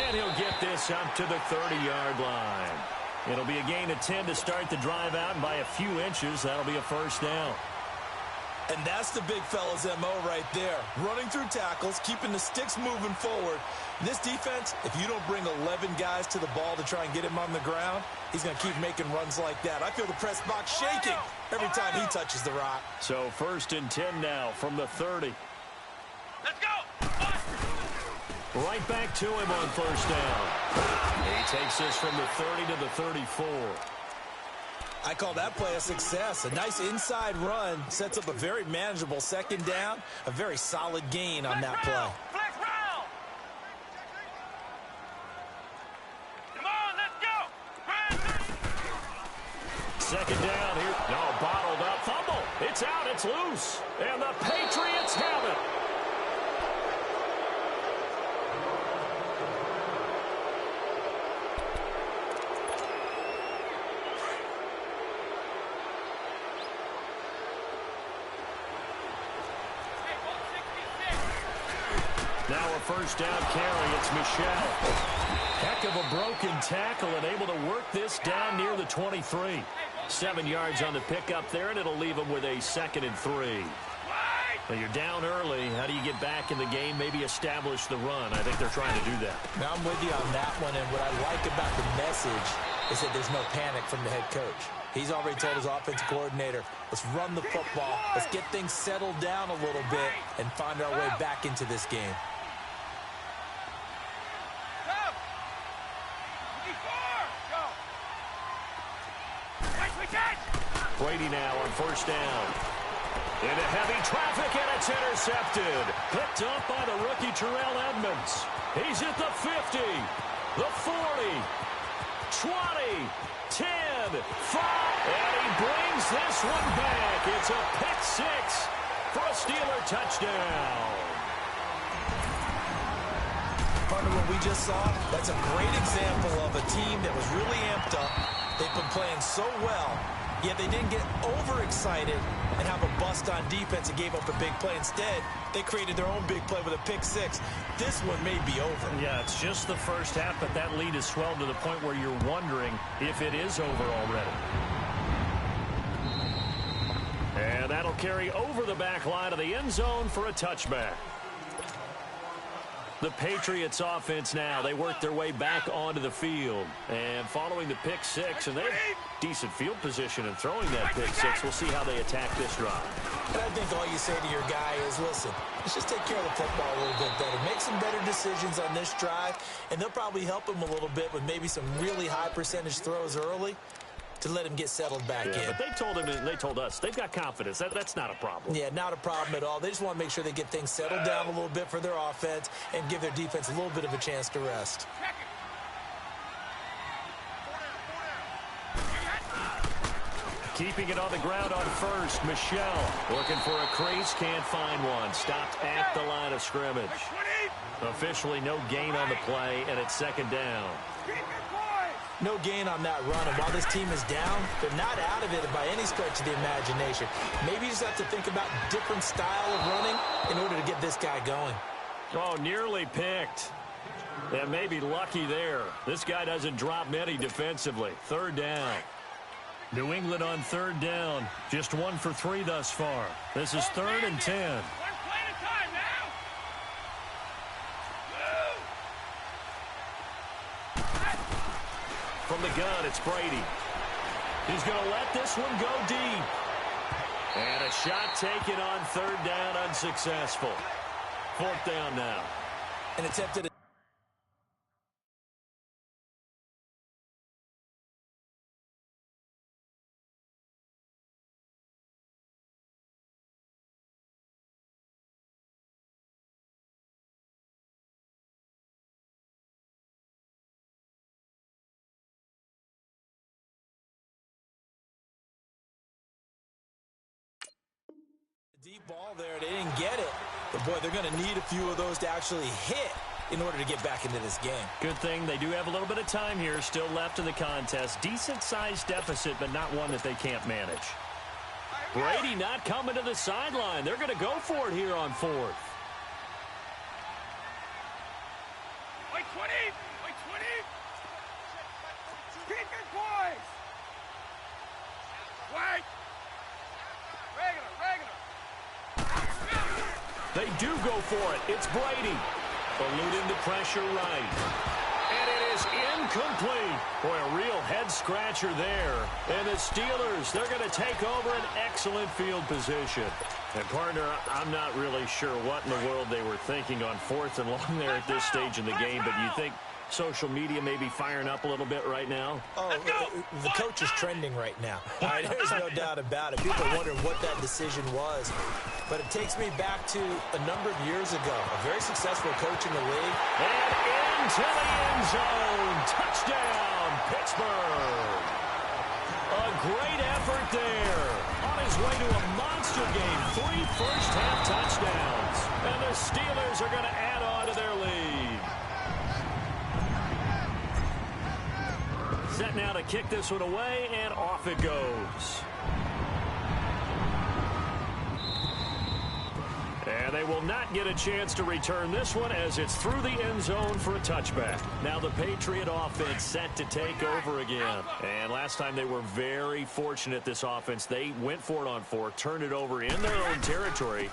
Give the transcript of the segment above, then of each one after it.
And he'll get this up to the 30-yard line. It'll be a gain of 10 to start the drive out, and by a few inches, that'll be a first down. And that's the big fella's MO right there. Running through tackles, keeping the sticks moving forward. This defense, if you don't bring 11 guys to the ball to try and get him on the ground, he's going to keep making runs like that. I feel the press box shaking every time he touches the rock. So 1st and 10 now from the 30. Let's go! Right back to him on 1st down. He takes this from the 30 to the 34. I call that play a success. A nice inside run sets up a very manageable 2nd down. A very solid gain on that play. Flex round! Come on, let's go! 2nd down here. No, bottled up. Fumble. It's out. It's loose. And the Patriots have it. Now a 1st down carry. It's Michelle. Heck of a broken tackle and able to work this down near the 23. 7 yards on the pickup there, and it'll leave them with a 2nd and 3. Now you're down early. How do you get back in the game? Maybe establish the run. I think they're trying to do that. Now I'm with you on that one, and what I like about the message is that there's no panic from the head coach. He's already told his offensive coordinator, let's run the football, let's get things settled down a little bit and find our way back into this game. Brady now on 1st down. Into heavy traffic, and it's intercepted. Picked up by the rookie Terrell Edmonds. He's at the 50, the 40, 20, 10, 5, and he brings this one back. It's a pick 6 for a Steeler touchdown. Partner, what we just saw, that's a great example of a team that was really amped up. They've been playing so well, yet they didn't get overexcited and have a bust on defense and gave up a big play. Instead, they created their own big play with a pick 6. This one may be over. Yeah, it's just the first half, but that lead has swelled to the point where you're wondering if it is over already. And that'll carry over the back line of the end zone for a touchback. The Patriots offense now, they work their way back onto the field. And following the pick 6, and they have decent field position in throwing that pick 6. We'll see how they attack this drive. And I think all you say to your guy is, listen, let's just take care of the football a little bit better. Make some better decisions on this drive, and they'll probably help him a little bit with maybe some really high percentage throws early to let him get settled back in. But they told us they've got confidence. That's not a problem. Yeah, not a problem at all. They just want to make sure they get things settled down a little bit for their offense and give their defense a little bit of a chance to rest. Keeping it on the ground on 1st, Michelle looking for a crease, can't find one. Stopped at the line of scrimmage. Officially no gain on the play, and it's 2nd down. No gain on that run, and while this team is down, they're not out of it by any stretch of the imagination. Maybe you just have to think about different style of running in order to get this guy going. Oh, nearly picked. And maybe lucky there. This guy doesn't drop many defensively. 3rd down. New England on 3rd down. Just 1 for 3 thus far. This is 3rd and 10. From the gun, it's Brady. He's going to let this one go deep. And a shot taken on 3rd down, unsuccessful. 4th down now. An attempted. Deep ball there. They didn't get it. But, boy, they're going to need a few of those to actually hit in order to get back into this game. Good thing they do have a little bit of time here still left in the contest. Decent-sized deficit, but not one that they can't manage. Brady not coming to the sideline. They're going to go for it here on 4th. 20! Wait, 20! Keep it, boys! Wait! Regular! They do go for it. It's Brady. Eluding the pressure right. And it is incomplete. Boy, a real head-scratcher there. And the Steelers, they're going to take over an excellent field position. And, partner, I'm not really sure what in the world they were thinking on 4th and long there at this stage in the game, but you think social media may be firing up a little bit right now? Oh, the coach is trending right now. There's no doubt about it. People are wondering what that decision was. But it takes me back to a number of years ago. A very successful coach in the league. And into the end zone. Touchdown, Pittsburgh. A great effort there. On his way to a monster game. 3 first-half touchdowns. And the Steelers are going to add on to their lead. Set now to kick this one away, and off it goes. And they will not get a chance to return this one as it's through the end zone for a touchback. Now the Patriot offense set to take over again. And last time they were very fortunate, this offense. They went for it on 4, turned it over in their own territory,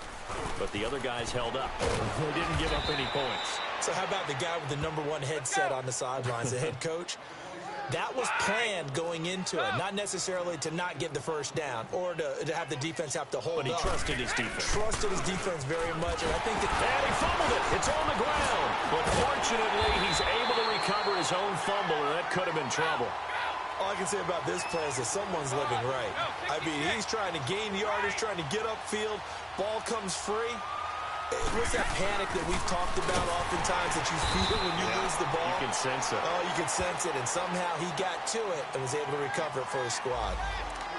but the other guys held up. They didn't give up any points. So how about the guy with the #1 headset on the sidelines, the head coach? That was planned going into it, not necessarily to not get the first down or to have the defense have to hold up. But he trusted his defense. Trusted his defense very much, and I think that... And he fumbled it. It's on the ground. But fortunately, he's able to recover his own fumble, or that could have been trouble. All I can say about this play is that someone's living right. I mean, he's trying to gain yardage, trying to get upfield. Ball comes free. What's that panic that we've talked about oftentimes that you feel when you lose the ball? You can sense it. Oh, you can sense it, and somehow he got to it and was able to recover it for his squad.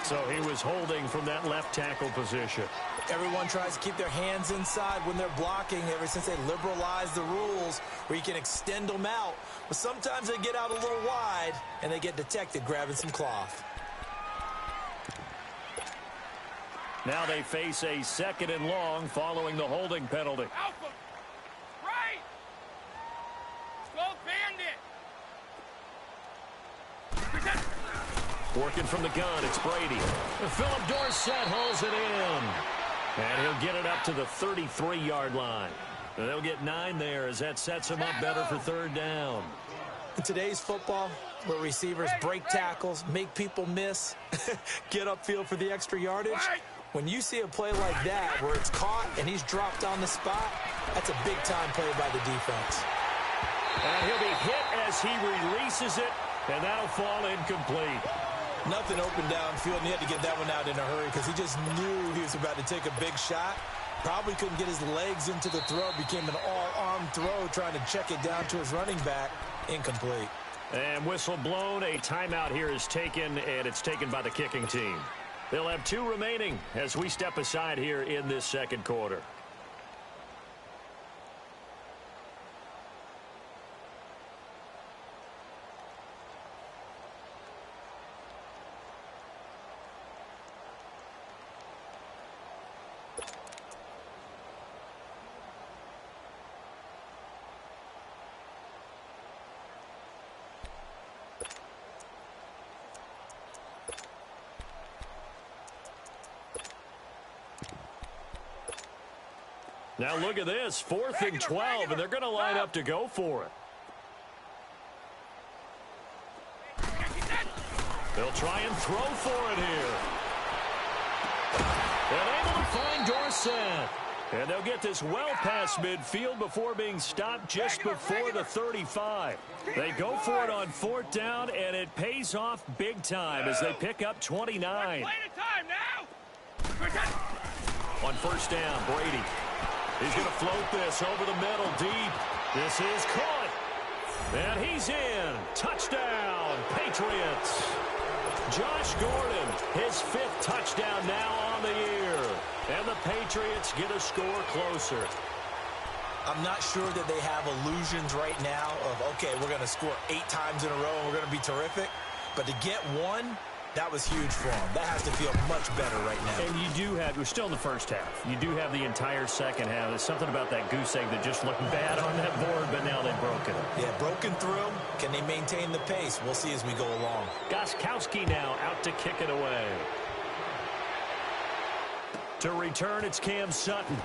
So he was holding from that left tackle position. Everyone tries to keep their hands inside when they're blocking ever since they liberalized the rules where you can extend them out. But sometimes they get out a little wide, and they get detected grabbing some cloth. Now they face a 2nd and long following the holding penalty. Alpha! Right! Go bandit! Working from the gun, it's Brady. Philip Dorsett holds it in. And he'll get it up to the 33-yard line. And they'll get 9 there as that sets him up better for 3rd down. In today's football, where receivers break tackles, make people miss, get upfield for the extra yardage, when you see a play like that where it's caught and he's dropped on the spot, that's a big-time play by the defense. And he'll be hit as he releases it, and that'll fall incomplete. Nothing open downfield, and he had to get that one out in a hurry because he just knew he was about to take a big shot. Probably couldn't get his legs into the throw. Became an all-arm throw trying to check it down to his running back. Incomplete. And whistle blown. A timeout here is taken, and it's taken by the kicking team. They'll have 2 remaining as we step aside here in this 2nd quarter. Now look at this, 4th and 12, and they're going to line up to go for it. They'll try and throw for it here. They're able to find Dorsett. And they'll get this well past midfield before being stopped just before the 35. They go for it on 4th down, and it pays off big time as they pick up 29. On 1st down, Brady. He's going to float this over the middle deep. This is caught. And he's in. Touchdown, Patriots. Josh Gordon, his 5th touchdown now on the year. And the Patriots get a score closer. I'm not sure that they have illusions right now of, okay, we're going to score 8 times in a row and we're going to be terrific. But to get 1 That was huge for him. That has to feel much better right now. And you do have, we're still in the first half. You do have the entire second half. There's something about that goose egg that just looked bad on that board, but now they've broken it. Yeah, broken through. Can they maintain the pace? We'll see as we go along. Gostkowski now out to kick it away. To return, it's Cam Sutton.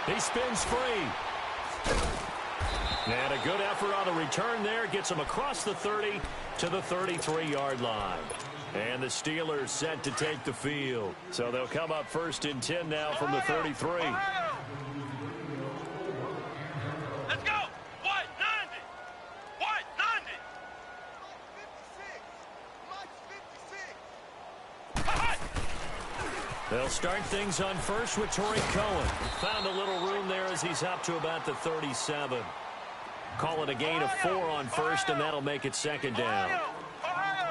He spins free. And a good effort on the return there. Gets him across the 30 to the 33-yard line. And the Steelers set to take the field. So they'll come up 1st and 10 now from the 33. Let's go! What? 90! What? 90! They'll start things on first with Torrey Cohen. Found a little room there as he's up to about the 37. Call it a gain of 4 on first, and that'll make it 2nd down.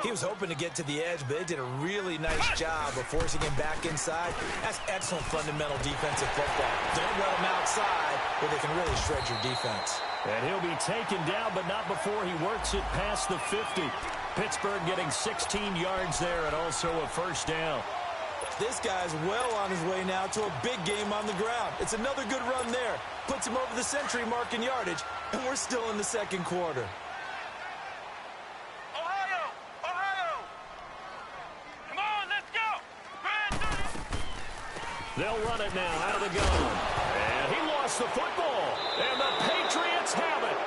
He was hoping to get to the edge, but they did a really nice job of forcing him back inside. That's excellent fundamental defensive football. Don't let him outside where they can really shred your defense. And he'll be taken down, but not before he works it past the 50. Pittsburgh getting 16 yards there and also a 1st down. This guy's well on his way now to a big game on the ground. It's another good run there. Puts him over the century mark in yardage, and we're still in the 2nd quarter. Ohio! Ohio! Come on, let's go! They'll run it now out of the gun. And he lost the football. And the Patriots have it.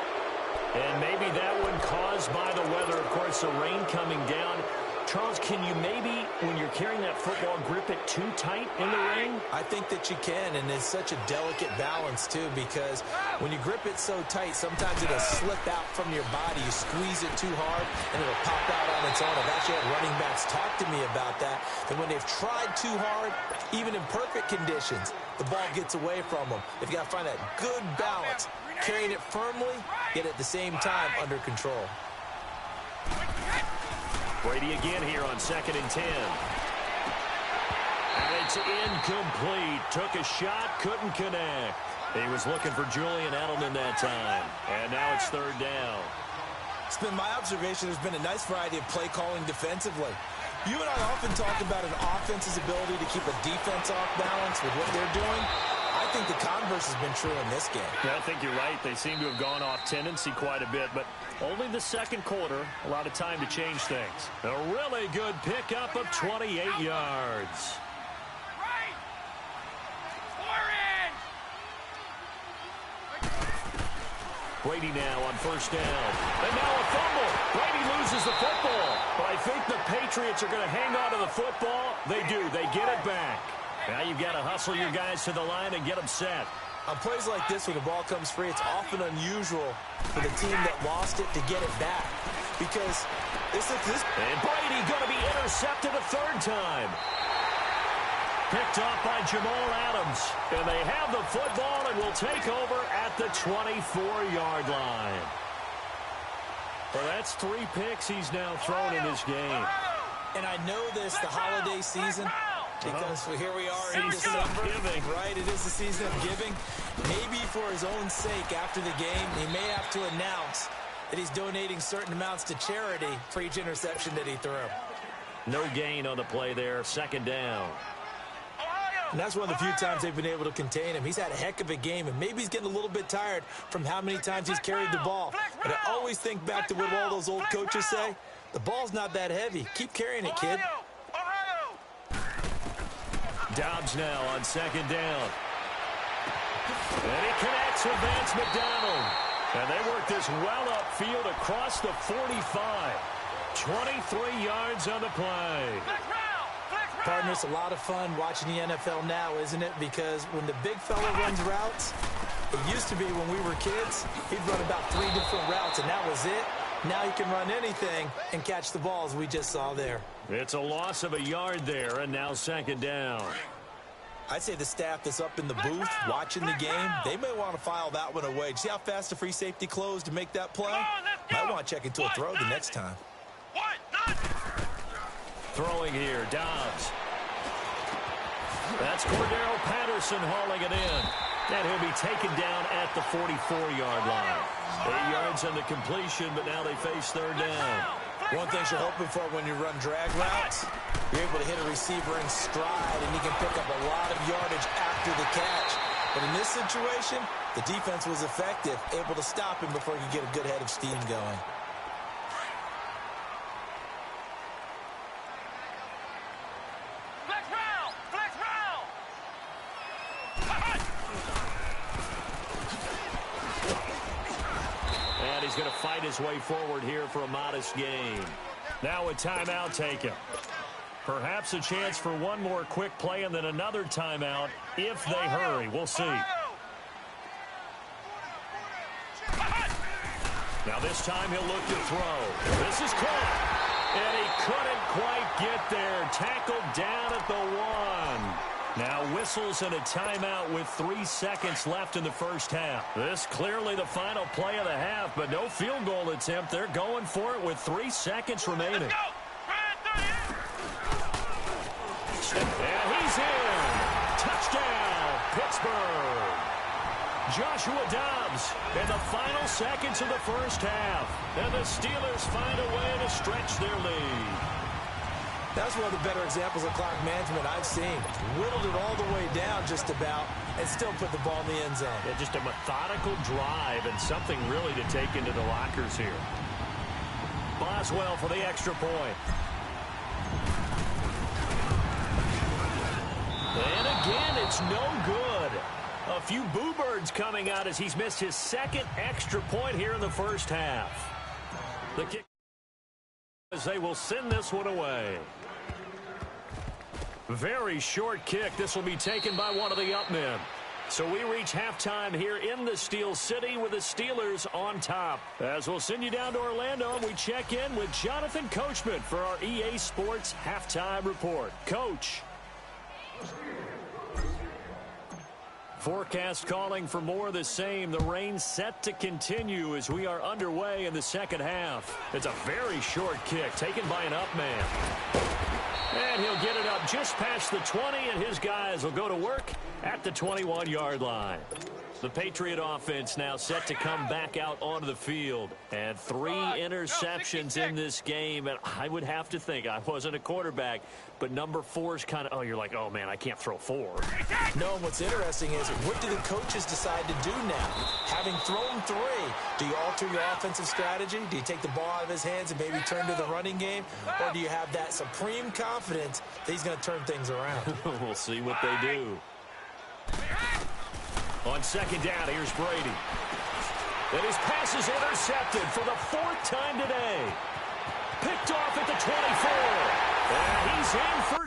And maybe that one caused by the weather. Of course, the rain coming down. Charles, can you maybe, when you're carrying that football, grip it too tight in the rain? I think that you can, and it's such a delicate balance, too, because when you grip it so tight, sometimes it'll slip out from your body. You squeeze it too hard, and it'll pop out on its own. I've actually had running backs talk to me about that when they've tried too hard, even in perfect conditions, the ball gets away from them. They've got to find that good balance, carrying it firmly, yet at the same time under control. Brady again here on 2nd and 10. And it's incomplete. Took a shot, couldn't connect. He was looking for Julian Edelman that time. And now it's 3rd down. It's been my observation there's been a nice variety of play calling defensively. You and I often talk about an offense's ability to keep a defense off balance with what they're doing. I think the converse has been true in this game. Yeah, I think you're right. They seem to have gone off tendency quite a bit, but only the 2nd quarter. A lot of time to change things. A really good pickup of 28 yards. Right! 4 in! Brady now on 1st down. And now a fumble. Brady loses the football. But I think the Patriots are going to hang on to the football. They do. They get it back. Now you've got to hustle your guys to the line and get them set. On plays like this, when the ball comes free, it's often unusual for the team that lost it to get it back. Because this. And Brady going to be intercepted a 3rd time. Picked off by Jamal Adams. And they have the football and will take over at the 24-yard line. Well, that's 3 picks he's now thrown in this game. And I know this, the holiday season, because here we are in Season December. of giving. Right, it is the season of giving. Maybe for his own sake after the game, he may have to announce that he's donating certain amounts to charity for each interception that he threw. No gain on the play there. 2nd down. And that's one of the few times they've been able to contain him. He's had a heck of a game, and maybe he's getting a little bit tired from how many times he's carried the ball. But I always think back to what all those old coaches say. The ball's not that heavy. Keep carrying it, kid. Dobbs now on 2nd down. And he connects with Vance McDonald. And they work this well upfield across the 45. 23 yards on the play. Partner, it's a lot of fun watching the NFL now, isn't it? Because when the big fella runs routes, it used to be when we were kids, he'd run about 3 different routes, and that was it. Now he can run anything and catch the ball, as we just saw there. It's a loss of a yard there, and now 2nd down. I'd say the staff that's up in the booth watching the game, they may want to file that one away. See how fast the free safety closed to make that play? Might want to check into a throw the next time. Throwing here, Dobbs. That's Cordero Patterson hauling it in. And he'll be taken down at the 44-yard line. 8 yards on the completion, but now they face 3rd down. One thing you're hoping for when you run drag routes, you're able to hit a receiver in stride, and you can pick up a lot of yardage after the catch. But in this situation, the defense was effective, able to stop him before he could get a good head of steam going. Flex round! Flex round! And he's going to fight his way forward here for a modest gain. Now a timeout taken. Perhaps a chance for one more quick play and then another timeout if they hurry. We'll see. Now this time he'll look to throw. This is caught. And he couldn't quite get there. Tackled down at the 1. Now whistles and a timeout with 3 seconds left in the first half. This clearly the final play of the half, but no field goal attempt. They're going for it with 3 seconds remaining. Let's go! And he's in. Touchdown, Pittsburgh. Joshua Dobbs in the final seconds of the first half. And the Steelers find a way to stretch their lead. That's one of the better examples of clock management I've seen. Whittled it all the way down just about and still put the ball in the end zone. Yeah, just a methodical drive and something really to take into the lockers here. Boswell for the extra point. And again, it's no good. A few boo birds coming out as he's missed his second extra point here in the first half. The kick as they will send this one away. Very short kick. This will be taken by one of the up men. So we reach halftime here in the Steel City with the Steelers on top. As we'll send you down to Orlando, and we check in with Jonathan Coachman for our EA Sports Halftime Report. Coach. Forecast calling for more of the same. The rain set to continue as we are underway in the second half. It's a very short kick taken by an up man. And he'll get it up just past the 20, and his guys will go to work at the 21-yard line. The Patriot offense now set to come back out onto the field. And 3 interceptions in this game. And I would have to think, I wasn't a quarterback, but number 4 is kind of, oh, you're like, oh, man, I can't throw 4. No, what's interesting is what do the coaches decide to do now? Having thrown 3, do you alter your offensive strategy? Do you take the ball out of his hands and maybe turn to the running game? Or do you have that supreme confidence that he's going to turn things around? We'll see what they do. On second down, here's Brady. And his pass is intercepted for the 4th time today. Picked off at the 24. And he's in for